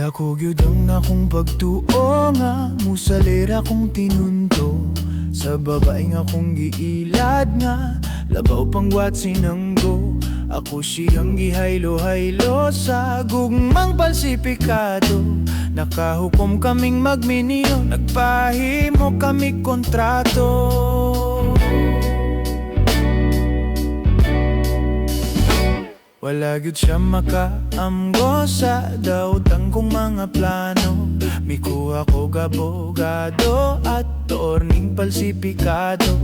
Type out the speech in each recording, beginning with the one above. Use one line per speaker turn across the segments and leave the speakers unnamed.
Dako gyud ang akong pagtuo nga musalera kong tinunto sa babae nga kong giilad nga labaw pang wat sinanggo. Ako siyang gihaylo-haylo sa gugmang palsipikado. Nakahukom kaming magminiyo, nagpahimo kami kontrato. Wala gyud siya makaamgo sa daotang kong mga plano. Mikuha ko gabogado at torning palsipikado.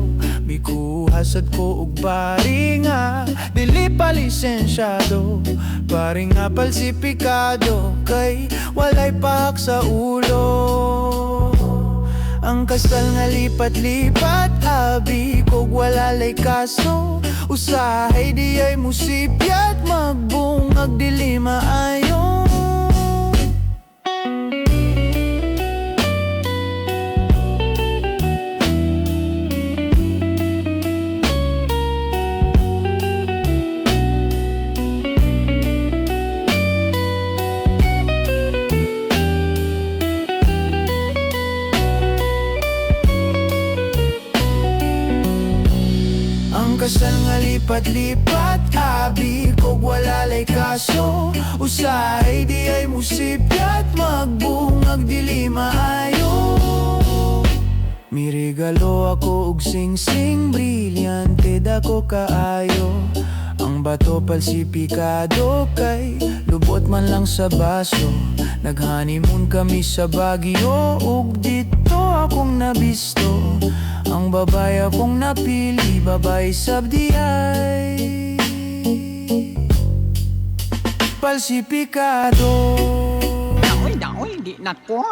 Mikuha sad ko og pari nga dili pa lisensyado. Pari nga palsipikado kay walay pahak sa ulo. Ang kasal nga lipat-lipat, abi kog wala lay kaso. Usahay di ay musipyat, magbungag dili maayo. Kasal nga lipat-lipat, abi kog wala lay kaso. Usahay di ay musipyat, magbungag dili maayo. Mirigalo ako og sing-sing, brilyante dako kaayo. Ang bato palsipikado kay lubot man lang sa baso. Nag-honeymoon kami sa Baguio ug dito akong nabisto. Ang babae akong napili, babae sabdi ay palsipikado.
Daoy, di na ko.